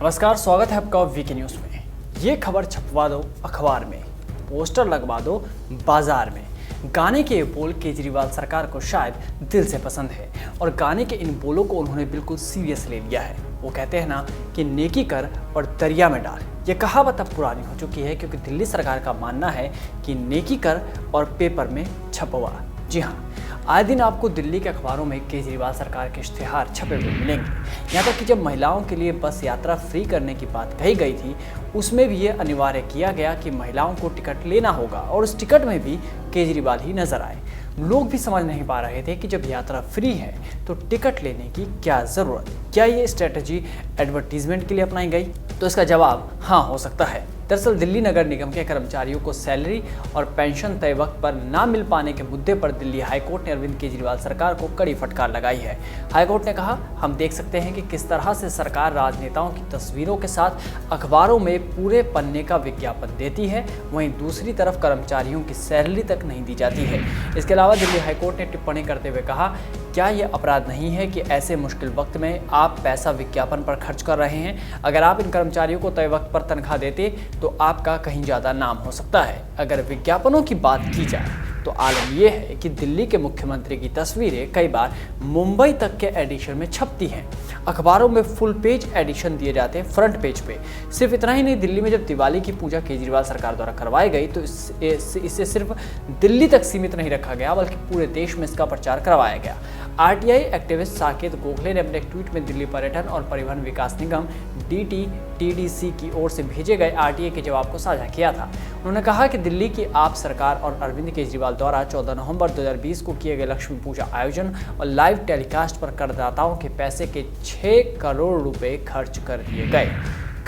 नमस्कार, स्वागत है आपका वीके न्यूज में। ये खबर छपवा दो अखबार में, पोस्टर लगवा दो बाजार में। गाने के ये बोल केजरीवाल सरकार को शायद दिल से पसंद है और गाने के इन बोलों को उन्होंने बिल्कुल सीरियस ले लिया है। वो कहते हैं ना कि नेकी कर और दरिया में डाल। ये कहावत अब पुरानी हो चुकी है क्योंकि दिल्ली सरकार का मानना है कि नेकी कर और पेपर में छपवा। जी हाँ, आए दिन आपको दिल्ली के अखबारों में केजरीवाल सरकार के इश्तिहार छपे हुए मिलेंगे। यहाँ तक कि जब महिलाओं के लिए बस यात्रा फ्री करने की बात कही गई थी, उसमें भी ये अनिवार्य किया गया कि महिलाओं को टिकट लेना होगा और उस टिकट में भी केजरीवाल ही नजर आए। लोग भी समझ नहीं पा रहे थे कि जब यात्रा फ्री है तो टिकट लेने की क्या ज़रूरत। क्या ये स्ट्रेटजी एडवर्टीजमेंट के लिए अपनाई गई? तो इसका जवाब हाँ हो सकता है। दरअसल दिल्ली नगर निगम के कर्मचारियों को सैलरी और पेंशन तय वक्त पर ना मिल पाने के मुद्दे पर दिल्ली हाईकोर्ट ने अरविंद केजरीवाल सरकार को कड़ी फटकार लगाई है। हाईकोर्ट ने कहा, हम देख सकते हैं कि किस तरह से सरकार राजनेताओं की तस्वीरों के साथ अखबारों में पूरे पन्ने का विज्ञापन देती है, वहीं दूसरी तरफ कर्मचारियों की सैलरी तक नहीं दी जाती है। इसके अलावा दिल्ली हाईकोर्ट ने टिप्पणी करते हुए कहा, क्या यह अपराध नहीं है कि ऐसे मुश्किल वक्त में आप पैसा विज्ञापन पर खर्च कर रहे हैं? अगर आप इन कर्मचारियों को तय वक्त पर तनख्वाह देते तो आपका कहीं ज़्यादा नाम हो सकता है। अगर विज्ञापनों की बात की जाए तो आलम यह है कि दिल्ली के मुख्यमंत्री की तस्वीरें कई बार मुंबई तक के एडिशन में छपती हैं। अखबारों में फुल पेज एडिशन दिए जाते हैं फ्रंट पेज पे। सिर्फ इतना ही नहीं, दिल्ली में जब दिवाली की पूजा केजरीवाल सरकार द्वारा करवाई गई तो इसे सिर्फ दिल्ली तक सीमित नहीं रखा गया बल्कि पूरे देश में इसका प्रचार करवाया गया। आरटीआई एक्टिविस्ट साकेत गोखले ने अपने एक ट्वीट में दिल्ली पर्यटन और परिवहन विकास निगम DTTDC की ओर से भेजे गए आरटीआई के जवाब को साझा किया था। उन्होंने कहा कि दिल्ली की आप सरकार और अरविंद केजरीवाल द्वारा 14 नवंबर 2020 को किए गए लक्ष्मी पूजा आयोजन और लाइव टेलीकास्ट पर करदाताओं के पैसे के 6 करोड़ रुपए खर्च कर दिए गए।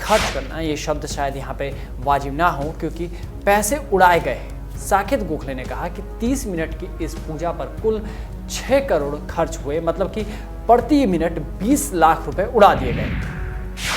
खर्च करना ये शब्द शायद यहाँ पे वाजिब ना हो क्योंकि पैसे उड़ाए गए। साकेत गोखले ने कहा कि 30 मिनट की इस पूजा पर कुल 6 करोड़ खर्च हुए, मतलब कि प्रति मिनट 20 लाख रुपए उड़ा दिए गए।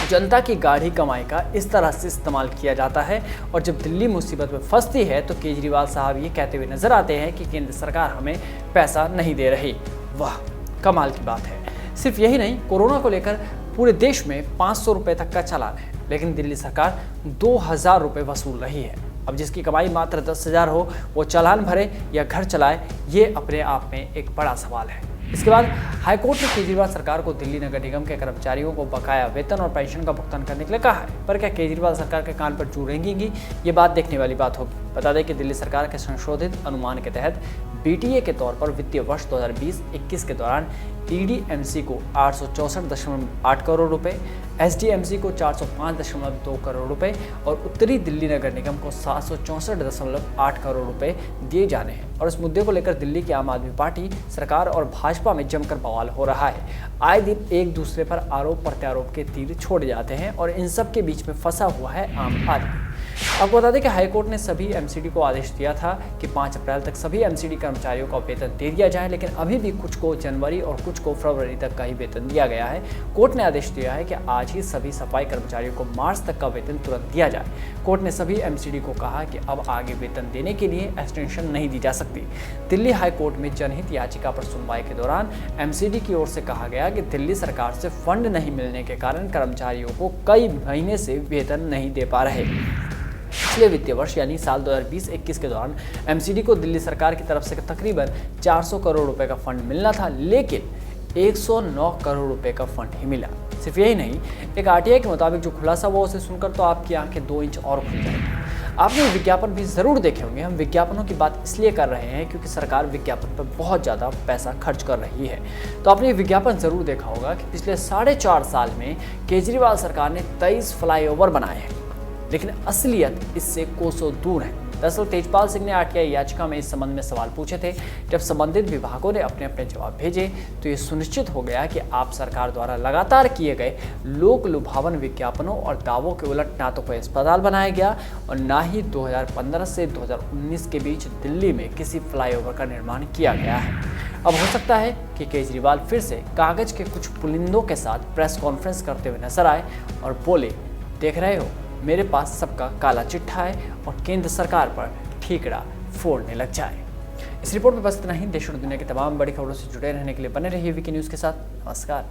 जनता की गाढ़ी कमाई का इस तरह से इस्तेमाल किया जाता है और जब दिल्ली मुसीबत में फंसती है तो केजरीवाल साहब ये कहते हुए नजर आते हैं कि केंद्र सरकार हमें पैसा नहीं दे रही। वाह, कमाल की बात है। सिर्फ यही नहीं, कोरोना को लेकर पूरे देश में 500 रुपये तक का चालान है, लेकिन दिल्ली सरकार 2000 रुपये वसूल रही है। अब जिसकी कमाई मात्र 10,000 हो वो चालान भरे या घर चलाए, ये अपने आप में एक बड़ा सवाल है। इसके बाद हाईकोर्ट ने केजरीवाल सरकार को दिल्ली नगर निगम के कर्मचारियों को बकाया वेतन और पेंशन का भुगतान करने के लिए कहा है। पर क्या केजरीवाल सरकार के कान पर जू रेंगेंगी? ये बात देखने वाली बात होगी। बता दें कि दिल्ली सरकार के संशोधित अनुमान के तहत बीटीए के तौर पर वित्तीय वर्ष 2020-21 के दौरान ईडीएमसी को 864.8 करोड़ रुपए, एसडीएमसी को 405.2 करोड़ रुपए और उत्तरी दिल्ली नगर निगम को 764.8 करोड़ रुपए दिए जाने हैं। और इस मुद्दे को लेकर दिल्ली की आम आदमी पार्टी, सरकार और भाजपा में जमकर बवाल हो रहा है। आए दिन एक दूसरे पर आरोप प्रत्यारोप के तीर छोड़े जाते हैं और इन सब के बीच में फंसा हुआ है आम आदमी। आपको बता दें कि हाईकोर्ट ने सभी एमसीडी को आदेश दिया था कि 5 अप्रैल तक सभी एमसीडी कर्मचारियों का वेतन दे दिया जाए, लेकिन अभी भी कुछ को जनवरी और कुछ को फरवरी तक का ही वेतन दिया गया है। कोर्ट ने आदेश दिया है कि आज ही सभी सफाई कर्मचारियों को मार्च तक का वेतन तुरंत दिया जाए। कोर्ट ने सभी एमसीडी को कहा कि अब आगे वेतन देने के लिए एक्सटेंशन नहीं दी जा सकती। दिल्ली हाईकोर्ट में जनहित याचिका पर सुनवाई के दौरान एमसीडी की ओर से कहा गया कि दिल्ली सरकार से फंड नहीं मिलने के कारण कर्मचारियों को कई महीने से वेतन नहीं दे पा रहे। पिछले वित्तीय वर्ष यानी साल 2020-21 के दौरान एमसीडी को दिल्ली सरकार की तरफ से तकरीबन 400 करोड़ रुपए का फंड मिलना था, लेकिन 109 करोड़ रुपए का फंड ही मिला। सिर्फ यही नहीं, एक आरटीआई के मुताबिक जो खुलासा हुआ उसे सुनकर तो आपकी आंखें 2 इंच और खुल जाएंगी। आपने विज्ञापन भी ज़रूर देखे होंगे। हम विज्ञापनों की बात इसलिए कर रहे हैं क्योंकि सरकार विज्ञापन पर बहुत ज़्यादा पैसा खर्च कर रही है। तो आपने विज्ञापन ज़रूर देखा होगा कि पिछले 4.5 साल में केजरीवाल सरकार ने 23 फ्लाईओवर बनाए हैं, लेकिन असलियत इससे कोसों दूर है। दरअसल तेजपाल सिंह ने आरटीआई याचिका में इस संबंध में सवाल पूछे थे। जब संबंधित विभागों ने अपने अपने जवाब भेजे तो ये सुनिश्चित हो गया कि आप सरकार द्वारा लगातार किए गए लोक लुभावन विज्ञापनों और दावों के उलट ना तो कोई अस्पताल बनाया गया और ना ही 2015 से 2019 के बीच दिल्ली में किसी फ्लाईओवर का निर्माण किया गया है। अब हो सकता है कि केजरीवाल फिर से कागज के कुछ पुलिंदों के साथ प्रेस कॉन्फ्रेंस करते हुए नजर आए और बोले, देख रहे हो, मेरे पास सबका काला चिट्ठा है और केंद्र सरकार पर ठीकरा फोड़ने लग जाए। इस रिपोर्ट में बस इतना ही। देश और दुनिया की तमाम बड़ी खबरों से जुड़े रहने के लिए बने रहिए वीके न्यूज़ के साथ। नमस्कार।